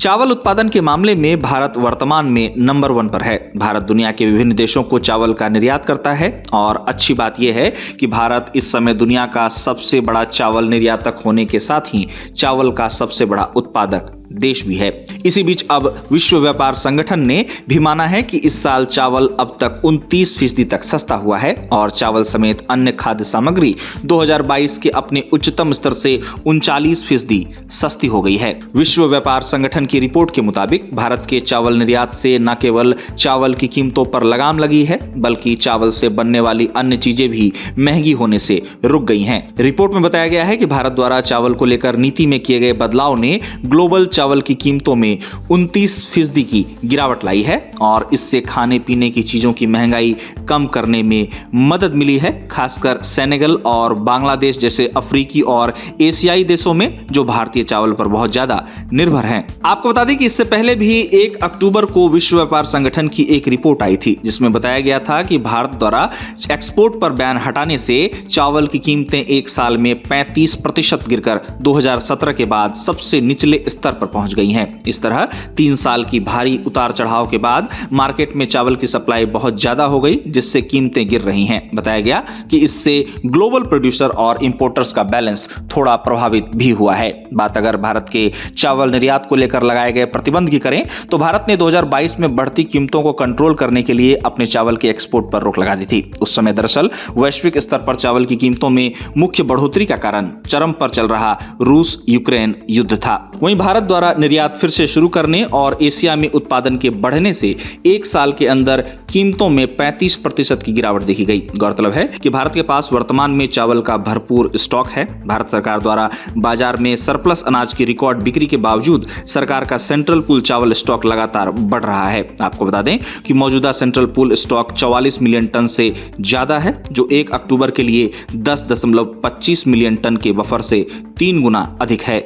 चावल उत्पादन के मामले में भारत वर्तमान में नंबर 1 पर है। भारत दुनिया के विभिन्न देशों को चावल का निर्यात करता है और अच्छी बात यह है कि भारत इस समय दुनिया का सबसे बड़ा चावल निर्यातक होने के साथ ही चावल का सबसे बड़ा उत्पादक देश भी है। इसी बीच अब विश्व व्यापार संगठन ने भी माना है कि इस साल चावल अब तक 29% तक सस्ता हुआ है और चावल समेत अन्य खाद्य सामग्री 2022 के अपने उच्चतम स्तर से 39% सस्ती हो गई है। विश्व व्यापार संगठन की रिपोर्ट के मुताबिक भारत के चावल निर्यात से न केवल चावल की कीमतों पर लगाम लगी है, बल्कि चावल से बनने वाली अन्य चीजें भी महंगी होने से रुक गई हैं। रिपोर्ट में बताया गया है कि भारत द्वारा चावल को लेकर नीति में किए गए बदलाव ने ग्लोबल चावल की कीमतों में 29% की गिरावट लाई है और इससे खाने पीने की चीजों की महंगाई कम करने में मदद मिली है, खासकर सेनेगल और बांग्लादेश जैसे अफ्रीकी और एशियाई देशों में जो भारतीय चावल पर बहुत ज्यादा निर्भर हैं। आपको बता दें कि इससे पहले भी 1 अक्टूबर को विश्व व्यापार संगठन की एक रिपोर्ट आई थी जिसमें बताया गया था कि भारत द्वारा एक्सपोर्ट पर बैन हटाने से चावल की कीमतें एक साल में 35% गिरकर 2017 के बाद सबसे निचले स्तर पर पहुंच गई हैं। इस तरह 3 साल की भारी उतार चढ़ाव के बाद मार्केट में चावल की सप्लाई बहुत ज्यादा हो गई, जिससे कीमतें गिर रही हैं। बताया गया कि इससे ग्लोबल प्रोड्यूसर और इंपोर्टर्स का बैलेंस थोड़ा प्रभावित भी हुआ है। बात अगर भारत के चावल निर्यात को लेकर लगाए गए प्रतिबंध की करें तो भारत ने 2022 में बढ़ती कीमतों को कंट्रोल करने के लिए अपने चावल के एक्सपोर्ट पर रोक लगा दी थी। उस समय दरअसल वैश्विक स्तर पर चावल की कीमतों में मुख्य बढ़ोतरी का कारण चरम पर चल रहा रूस यूक्रेन युद्ध था। वहीं भारत द्वारा निर्यात फिर से शुरू करने और एशिया में उत्पादन के बढ़ने से एक साल के अंदर कीमतों में 35% की गिरावट देखी गई। गौरतलब है कि भारत के पास वर्तमान में चावल का भरपूर स्टॉक है। भारत सरकार द्वारा बाजार में सरप्लस अनाज की रिकॉर्ड बिक्री के बावजूद सरकार का सेंट्रल पूल चावल स्टॉक लगातार बढ़ रहा है। आपको बता दें कि मौजूदा central pool stock 44 million ton से ज्यादा है, जो 1 अक्टूबर के लिए 10.25 मिलियन टन के बफर से 3 गुना अधिक है।